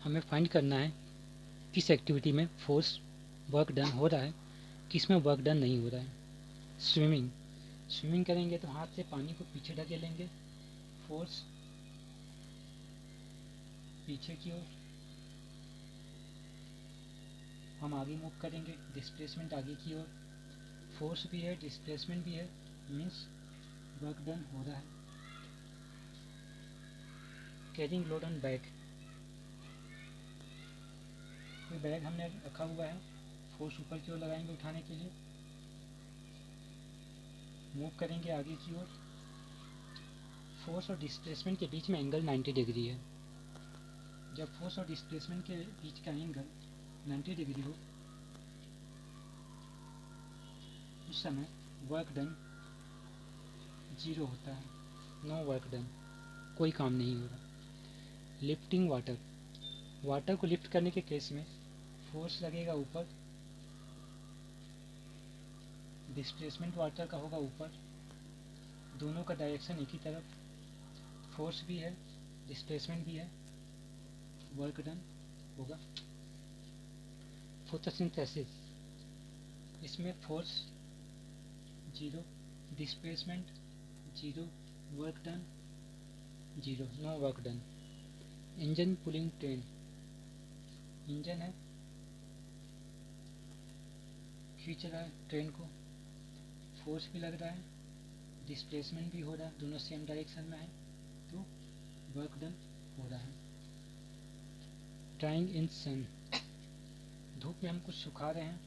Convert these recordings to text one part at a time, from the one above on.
हमें फाइंड करना है किस एक्टिविटी में फोर्स वर्क डन हो रहा है, किस में वर्क डन नहीं हो रहा है। स्विमिंग स्विमिंग करेंगे तो हाथ से पानी को पीछे ढकेलेंगे, फोर्स पीछे की ओर, हम आगे मूव करेंगे, डिस्प्लेसमेंट आगे की ओर, फोर्स भी है डिस्प्लेसमेंट भी है, मीन्स वर्क डन हो रहा है। कैरिंग लोड ऑन बैग, कोई बैग हमने रखा हुआ है, फोर्स ऊपर की ओर लगाएंगे उठाने के लिए, मूव करेंगे आगे की ओर, फोर्स और डिस्प्लेसमेंट के बीच में एंगल 90 डिग्री है। जब फोर्स और डिस्प्लेसमेंट के बीच का एंगल 90 डिग्री हो उस समय वर्क डन 0 होता है, नो वर्क डन, कोई काम नहीं हो रहा। लिफ्टिंग वाटर, वाटर को लिफ्ट करने के केस में फोर्स लगेगा ऊपर, डिस्प्लेसमेंट वाटर का होगा ऊपर, दोनों का डायरेक्शन एक ही तरफ, फोर्स भी है डिस्प्लेसमेंट भी है, वर्क डन होगा। फोटोसिंथेसिस, इसमें force 0, displacement 0, work done 0, no work done. Engine pulling train, engine है खींच रहा है ट्रेन को, फोर्स भी लग रहा है, डिस्प्लेसमेंट भी हो रहा है, दोनों सेम डायरेक्शन में है, तो वर्क डन हो रहा है। ड्राइंग इन सन, धूप में हम कुछ सुखा रहे हैं,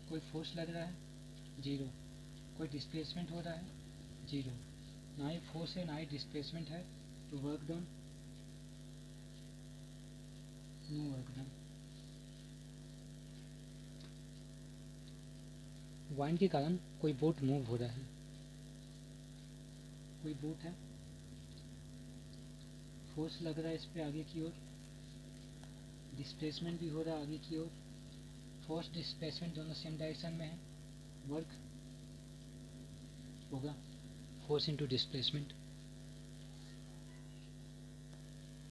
कोई फोर्स लग रहा है 0, कोई डिस्प्लेसमेंट हो रहा है 0, ना ही फोर्स है ना ही डिस्प्लेसमेंट है, तो work done no work done. Wind के कारण कोई बोट मूव हो रहा है, कोई बोट है, फोर्स लग रहा है इस पर आगे की ओर, डिस्प्लेसमेंट भी हो रहा है आगे की ओर, फोर्स डिस्प्लेसमेंट दोनों सेम डायरेक्शन में है, वर्क होगा फोर्स इंटू डिस्प्लेसमेंट।